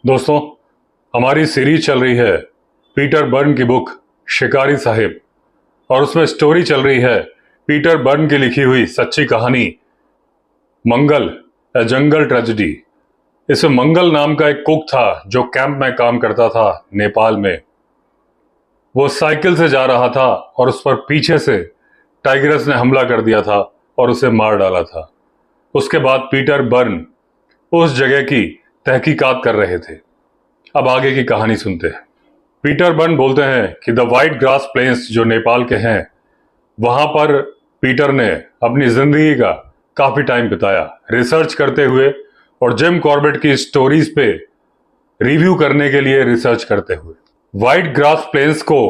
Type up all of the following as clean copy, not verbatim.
दोस्तों, हमारी सीरीज चल रही है पीटर बर्न की बुक शिकारी साहिब, और उसमें स्टोरी चल रही है पीटर बर्न की लिखी हुई सच्ची कहानी मंगल, ए जंगल ट्रेजेडी। इसमें मंगल नाम का एक कुक था जो कैंप में काम करता था नेपाल में। वो साइकिल से जा रहा था और उस पर पीछे से टाइगरस ने हमला कर दिया था और उसे मार डाला था। उसके बाद पीटर बर्न उस जगह की तहकीकात कर रहे थे। अब आगे की कहानी सुनते हैं। पीटर बर्न बोलते हैं कि द वाइट ग्रास प्लेन्स जो नेपाल के हैं, वहां पर पीटर ने अपनी जिंदगी का काफी टाइम बिताया रिसर्च करते हुए और जिम कॉर्बेट की स्टोरीज पे रिव्यू करने के लिए रिसर्च करते हुए। वाइट ग्रास प्लेन्स को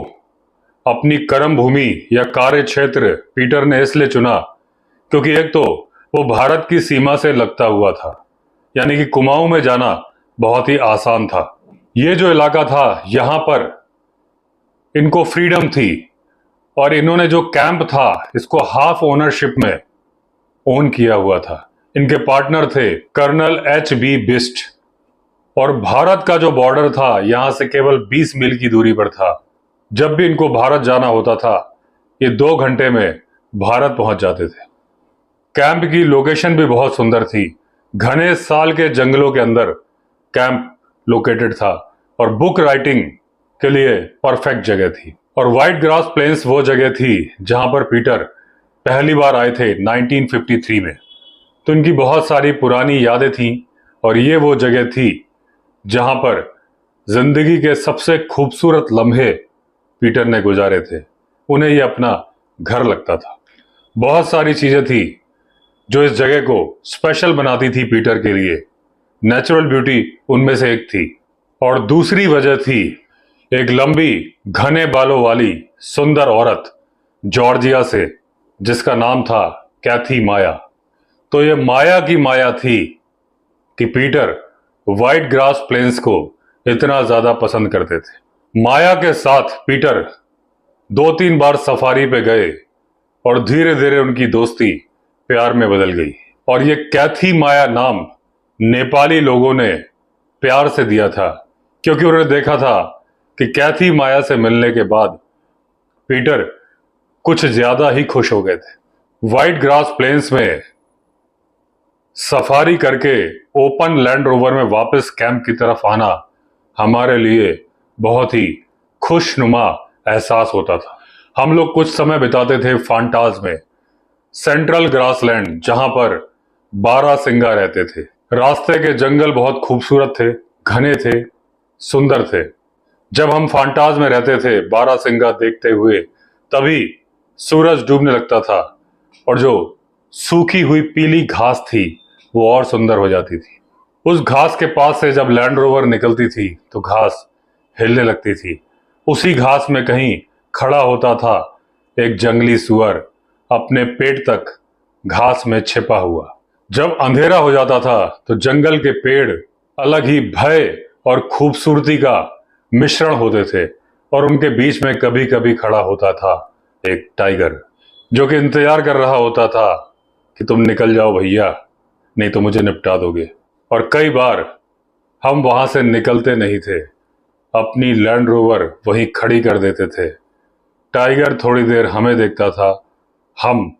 अपनी कर्म भूमि या कार्य क्षेत्र पीटर ने इसलिए चुना क्योंकि एक तो वो भारत की सीमा से लगता हुआ था, यानी कि कुमाऊं में जाना बहुत ही आसान था। ये जो इलाका था, यहां पर इनको फ्रीडम थी और इन्होंने जो कैंप था इसको हाफ ओनरशिप में ओन किया हुआ था। इनके पार्टनर थे कर्नल H.B. बिस्ट, और भारत का जो बॉर्डर था यहां से केवल 20 मील की दूरी पर था। जब भी इनको भारत जाना होता था, ये 2 घंटे में भारत पहुंच जाते थे। कैंप की लोकेशन भी बहुत सुंदर थी। घने साल के जंगलों के अंदर कैंप लोकेटेड था और बुक राइटिंग के लिए परफेक्ट जगह थी। और वाइट ग्रास प्लेन्स वो जगह थी जहां पर पीटर पहली बार आए थे 1953 में। तो इनकी बहुत सारी पुरानी यादें थीं और ये वो जगह थी जहां पर जिंदगी के सबसे खूबसूरत लम्हे पीटर ने गुजारे थे। उन्हें ये अपना घर लगता था। बहुत सारी चीजें थी जो इस जगह को स्पेशल बनाती थी पीटर के लिए। नेचुरल ब्यूटी उनमें से एक थी, और दूसरी वजह थी एक लंबी घने बालों वाली सुंदर औरत जॉर्जिया से, जिसका नाम था कैथी माया। तो ये माया की माया थी कि पीटर वाइट ग्रास प्लेन्स को इतना ज्यादा पसंद करते थे। माया के साथ पीटर 2-3 बार सफारी पे गए और धीरे धीरे उनकी दोस्ती प्यार में बदल गई। और ये कैथी माया नाम नेपाली लोगों ने प्यार से दिया था क्योंकि उन्होंने देखा था कि कैथी माया से मिलने के बाद पीटर कुछ ज्यादा ही खुश हो गए थे। वाइट ग्रास प्लेन्स में सफारी करके ओपन लैंड रोवर में वापस कैंप की तरफ आना हमारे लिए बहुत ही खुशनुमा एहसास होता था। हम लोग कुछ समय बिताते थे फांटाज में, सेंट्रल ग्रासलैंड, जहां पर बारहसिंगा रहते थे। रास्ते के जंगल बहुत खूबसूरत थे, घने थे, सुंदर थे। जब हम फांटाज में रहते थे बारहसिंगा देखते हुए, तभी सूरज डूबने लगता था और जो सूखी हुई पीली घास थी वो और सुंदर हो जाती थी। उस घास के पास से जब लैंड रोवर निकलती थी तो घास हिलने लगती थी। उसी घास में कहीं खड़ा होता था एक जंगली सुअर, अपने पेट तक घास में छिपा हुआ। जब अंधेरा हो जाता था तो जंगल के पेड़ अलग ही भय और खूबसूरती का मिश्रण होते थे, और उनके बीच में कभी कभी खड़ा होता था एक टाइगर, जो कि इंतजार कर रहा होता था कि तुम निकल जाओ भैया, नहीं तो मुझे निपटा दोगे। और कई बार हम वहां से निकलते नहीं थे, अपनी लैंड रोवर वहीं खड़ी कर देते थे। टाइगर थोड़ी देर हमें देखता था, हम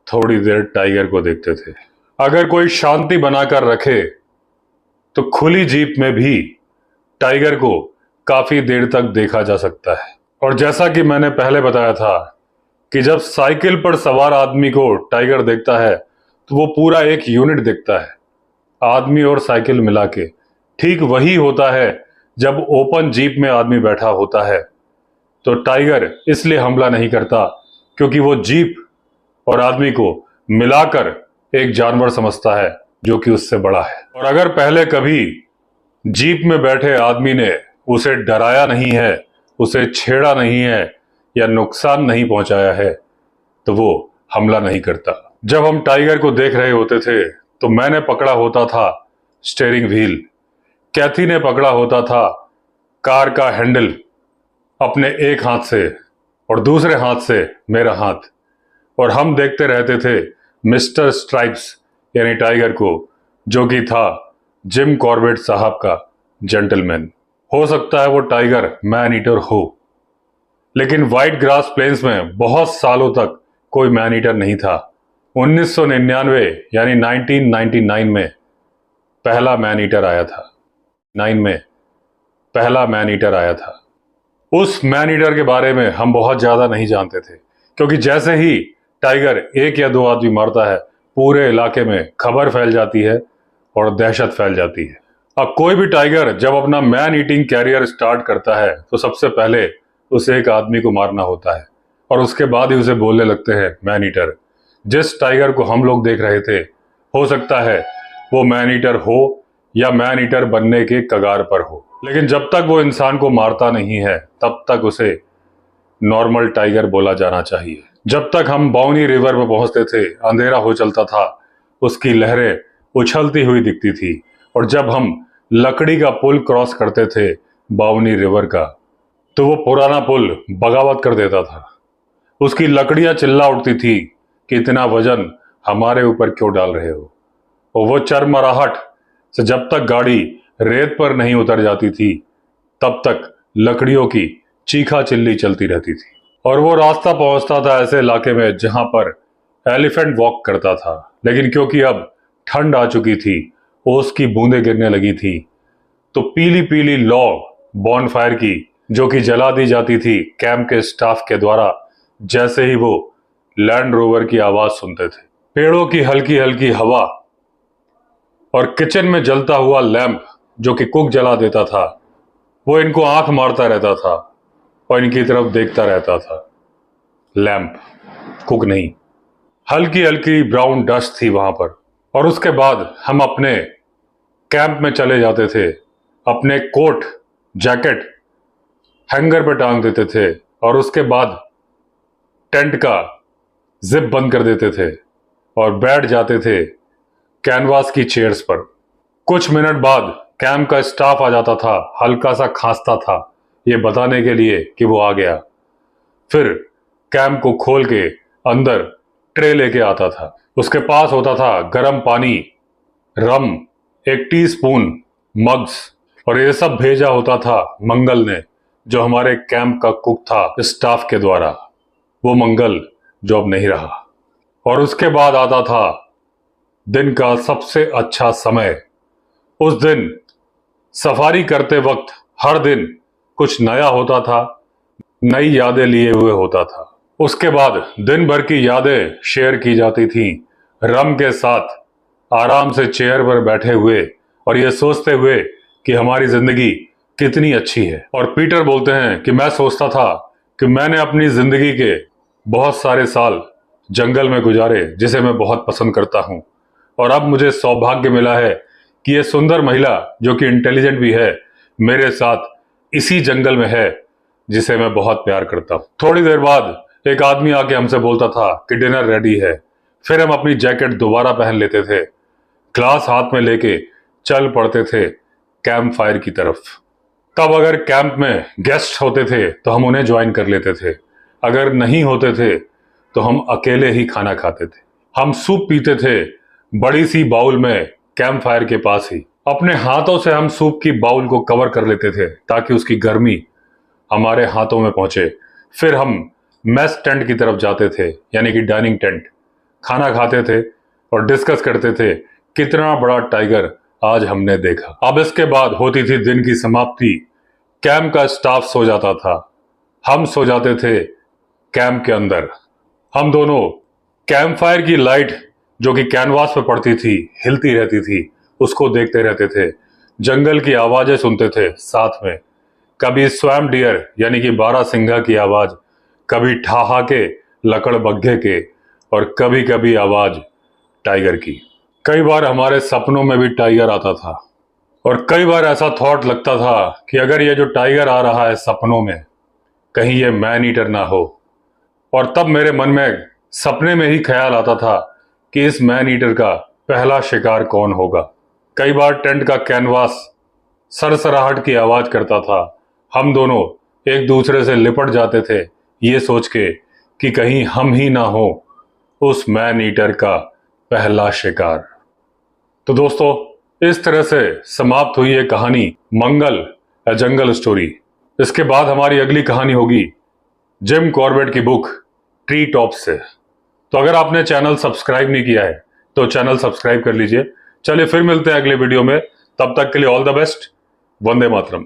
थोड़ी देर टाइगर को देखते थे। अगर कोई शांति बनाकर रखे तो खुली जीप में भी टाइगर को काफी देर तक देखा जा सकता है। और जैसा कि मैंने पहले बताया था कि जब साइकिल पर सवार आदमी को टाइगर देखता है तो वो पूरा एक यूनिट दिखता है, आदमी और साइकिल मिला के। ठीक वही होता है जब ओपन जीप में आदमी बैठा होता है तो टाइगर इसलिए हमला नहीं करता क्योंकि वो जीप और आदमी को मिलाकर एक जानवर समझता है जो कि उससे बड़ा है। और अगर पहले कभी जीप में बैठे आदमी ने उसे डराया नहीं है, उसे छेड़ा नहीं है या नुकसान नहीं पहुंचाया है, तो वो हमला नहीं करता। जब हम टाइगर को देख रहे होते थे तो मैंने पकड़ा होता था स्टीयरिंग व्हील, कैथी ने पकड़ा होता था कार का हैंडल अपने एक हाथ से और दूसरे हाथ से मेरा हाथ, और हम देखते रहते थे मिस्टर स्ट्राइप्स यानी टाइगर को, जो कि था जिम कॉर्बेट साहब का जेंटलमैन। हो सकता है वो टाइगर मैन ईटर हो, लेकिन व्हाइट ग्रास प्लेन्स में बहुत सालों तक कोई मैन ईटर नहीं था। 1999 यानी 1999 में पहला मैन ईटर आया था। 9 में पहला मैन ईटर आया था। उस मैन ईटर के बारे में हम बहुत ज्यादा नहीं जानते थे, क्योंकि जैसे ही टाइगर एक या दो आदमी मारता है, पूरे इलाके में खबर फैल जाती है और दहशत फैल जाती है। अब कोई भी टाइगर जब अपना मैन ईटिंग कैरियर स्टार्ट करता है तो सबसे पहले उसे एक आदमी को मारना होता है और उसके बाद ही उसे बोलने लगते हैं मैन ईटर। जिस टाइगर को हम लोग देख रहे थे, हो सकता है वो मैन ईटर हो या मैन ईटर बनने के कगार पर हो, लेकिन जब तक वो इंसान को मारता नहीं है तब तक उसे नॉर्मल टाइगर बोला जाना चाहिए। जब तक हम बाउनी रिवर में पहुंचते थे, अंधेरा हो चलता था, उसकी लहरें उछलती हुई दिखती थी, और जब हम लकड़ी का पुल क्रॉस करते थे बाउनी रिवर का, तो वो पुराना पुल बगावत कर देता था। उसकी लकड़ियां चिल्ला उठती थी कि इतना वजन हमारे ऊपर क्यों डाल रहे हो। और वो चरमराहट से जब तक गाड़ी रेत पर नहीं उतर जाती थी, तब तक लकड़ियों की चीखा चिल्ली चलती रहती थी। और वो रास्ता पहुंचता था ऐसे इलाके में जहां पर एलिफेंट वॉक करता था, लेकिन क्योंकि अब ठंड आ चुकी थी, ओस की बूंदें गिरने लगी थी, तो पीली पीली लौ बॉनफायर की जो कि जला दी जाती थी कैंप के स्टाफ के द्वारा, जैसे ही वो लैंड रोवर की आवाज सुनते थे। पेड़ों की हल्की हल्की हवा और किचन में जलता हुआ लैंप जो कि कुक जला देता था, वो इनको आंख मारता रहता था और इनकी तरफ देखता रहता था। लैंप, कुक नहीं। हल्की हल्की ब्राउन डस्ट थी वहां पर। और उसके बाद हम अपने कैंप में चले जाते थे, अपने कोट जैकेट हैंगर पे टांग देते थे और उसके बाद टेंट का जिप बंद कर देते थे और बैठ जाते थे कैनवास की चेयर्स पर। कुछ मिनट बाद कैंप का स्टाफ आ जाता था, हल्का सा खांसता था ये बताने के लिए कि वो आ गया। फिर कैंप को खोल के अंदर ट्रे लेके आता था। उसके पास होता था गर्म पानी, रम, एक टीस्पून, मग्स, और ये सब भेजा होता था मंगल ने, जो हमारे कैंप का कुक था स्टाफ के द्वारा। वो मंगल जो अब नहीं रहा। और उसके बाद आता था दिन का सबसे अच्छा समय। उस दिन सफारी करते वक्त हर दिन कुछ नया होता था, नई यादें लिए हुए होता था। उसके बाद दिन भर की यादें शेयर की जाती थी रम के साथ, आराम से चेयर पर बैठे हुए और ये सोचते हुए कि हमारी जिंदगी कितनी अच्छी है। और पीटर बोलते हैं कि मैं सोचता था कि मैंने अपनी जिंदगी के बहुत सारे साल जंगल में गुजारे, जिसे मैं बहुत पसंद करता हूं, और अब मुझे सौभाग्य मिला है कि ये सुंदर महिला जो कि इंटेलिजेंट भी है, मेरे साथ इसी जंगल में है जिसे मैं बहुत प्यार करता हूं। थोड़ी देर बाद एक आदमी आके हमसे बोलता था कि डिनर रेडी है। फिर हम अपनी जैकेट दोबारा पहन लेते थे, ग्लास हाथ में लेके चल पड़ते थे कैंप फायर की तरफ। तब अगर कैंप में गेस्ट होते थे तो हम उन्हें ज्वाइन कर लेते थे, अगर नहीं होते थे तो हम अकेले ही खाना खाते थे। हम सूप पीते थे बड़ी सी बाउल में कैंप फायर के पास ही। अपने हाथों से हम सूप की बाउल को कवर कर लेते थे ताकि उसकी गर्मी हमारे हाथों में पहुंचे। फिर हम मेस टेंट की तरफ जाते थे, यानी कि डाइनिंग टेंट। खाना खाते थे और डिस्कस करते थे कितना बड़ा टाइगर आज हमने देखा। अब इसके बाद होती थी दिन की समाप्ति। कैंप का स्टाफ सो जाता था, हम सो जाते थे कैंप के अंदर। हम दोनों कैंप फायर की लाइट जो कि कैनवास पे पड़ती थी, हिलती रहती थी, उसको देखते रहते थे। जंगल की आवाजें सुनते थे साथ में, कभी स्वैम्प डियर यानी कि बारहसिंघा की आवाज, कभी ठहाके लकड़बग्घे के, और कभी कभी आवाज टाइगर की। कई बार हमारे सपनों में भी टाइगर आता था, और कई बार ऐसा थॉट लगता था कि अगर ये जो टाइगर आ रहा है सपनों में, कहीं ये मैन ईटर ना हो। और तब मेरे मन में सपने में ही ख्याल आता था कि इस मैन ईटर का पहला शिकार कौन होगा। कई बार टेंट का कैनवास सरसराहट की आवाज करता था। हम दोनों एक दूसरे से लिपट जाते थे ये सोच के कि कहीं हम ही ना हो उस मैन ईटर का पहला शिकार। तो दोस्तों, इस तरह से समाप्त हुई ये कहानी मंगल ए जंगल स्टोरी। इसके बाद हमारी अगली कहानी होगी जिम कॉर्बेट की बुक ट्री टॉप से। तो अगर आपने चैनल सब्सक्राइब नहीं किया है तो चैनल सब्सक्राइब कर लीजिए। चलिए फिर मिलते हैं अगले वीडियो में, तब तक के लिए all the best. Vande Mataram.